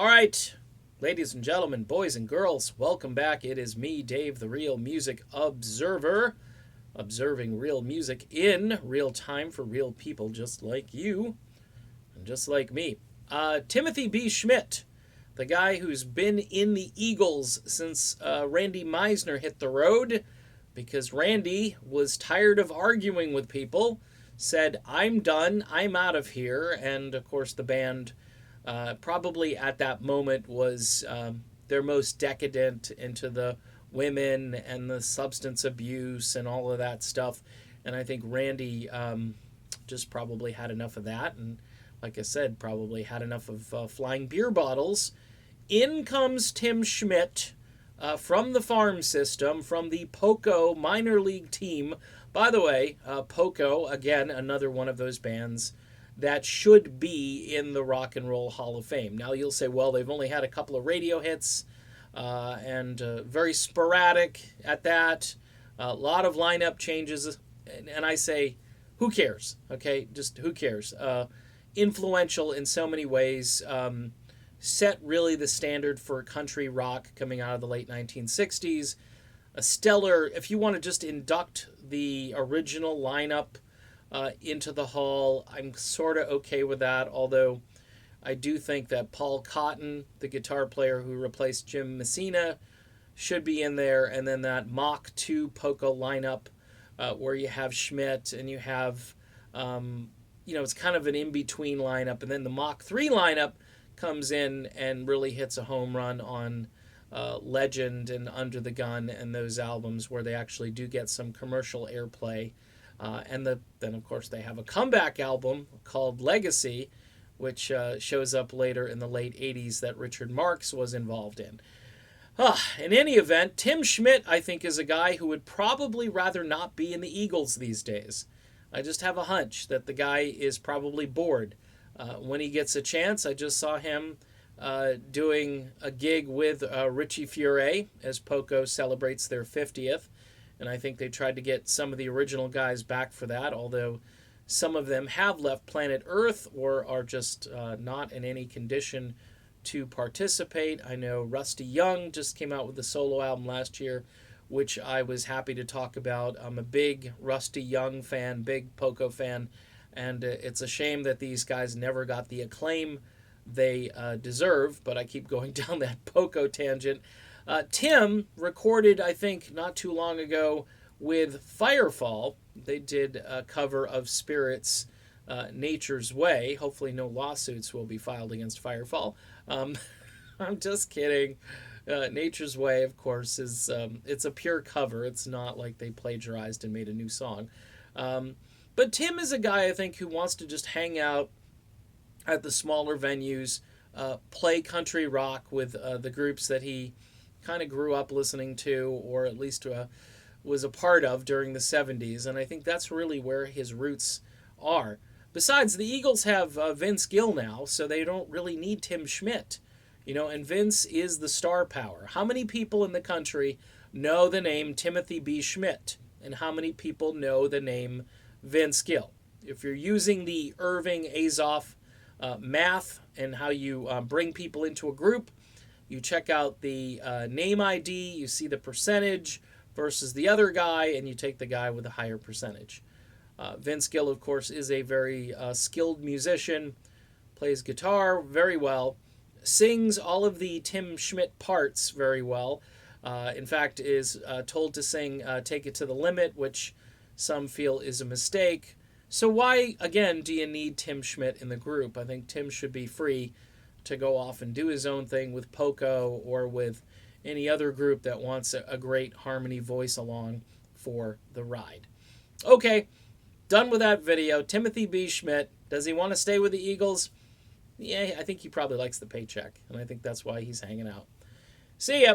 All right, ladies and gentlemen, boys and girls, welcome back. It is me, Dave, the Real Music Observer, observing real music in real time for real people just like you and just like me. Timothy B. Schmidt, the guy who's been in the Eagles since Randy Meisner hit the road because Randy was tired of arguing with people, said, I'm done, I'm out of here, and of course the band probably at that moment was their most decadent into the women and the substance abuse and all of that stuff. And I think Randy just probably had enough of that. And like I said, probably had enough of flying beer bottles. In comes Tim Schmidt from the farm system, from the Poco minor league team. By the way, Poco, again, another one of those bands that should be in the Rock and Roll Hall of Fame. Now you'll say, well, they've only had a couple of radio hits and very sporadic at that. A lot of lineup changes. And I say, who cares? Okay, just who cares? Influential in so many ways. Set really the standard for country rock coming out of the late 1960s. A stellar, if you want to just induct the original lineup into the hall, I'm sort of okay with that, although I do think that Paul Cotton, the guitar player who replaced Jim Messina, should be in there, and then that Mach 2 Poco lineup where you have Schmidt and you have, it's kind of an in-between lineup, and then the Mach 3 lineup comes in and really hits a home run on Legend and Under the Gun and those albums where they actually do get some commercial airplay. Then, of course, they have a comeback album called Legacy, which shows up later in the late 80s that Richard Marx was involved in. In any event, Tim Schmidt, I think, is a guy who would probably rather not be in the Eagles these days. I just have a hunch that the guy is probably bored. When he gets a chance, I just saw him doing a gig with Richie Furay as Poco celebrates their 50th. And I think they tried to get some of the original guys back for that, although some of them have left planet Earth or are just not in any condition to participate. I know Rusty Young just came out with a solo album last year, which I was happy to talk about. I'm a big Rusty Young fan, big Poco fan, and it's a shame that these guys never got the acclaim they deserve, but I keep going down that Poco tangent. Tim recorded, I think, not too long ago with Firefall. They did a cover of Spirit's Nature's Way. Hopefully no lawsuits will be filed against Firefall. I'm just kidding. Nature's Way, of course, is it's a pure cover. It's not like they plagiarized and made a new song. But Tim is a guy, I think, who wants to just hang out at the smaller venues, play country rock with the groups that he kind of grew up listening to, or at least was a part of during the 70s. And I think that's really where his roots are. Besides, the Eagles have Vince Gill now, so they don't really need Tim Schmidt. And Vince is the star power. How many people in the country know the name Timothy B. Schmidt? And how many people know the name Vince Gill? If you're using the Irving Azoff math and how you bring people into a group, you check out the name ID, you see the percentage versus the other guy, and you take the guy with a higher percentage. Vince Gill, of course, is a very skilled musician, plays guitar very well, sings all of the Tim Schmidt parts very well. In fact, is told to sing Take It to the Limit, which some feel is a mistake. So why, again, do you need Tim Schmidt in the group? I think Tim should be free to go off and do his own thing with Poco or with any other group that wants a great harmony voice along for the ride. Okay, done with that video. Timothy B. Schmidt, does he want to stay with the Eagles? Yeah, I think he probably likes the paycheck, and I think that's why he's hanging out. See ya.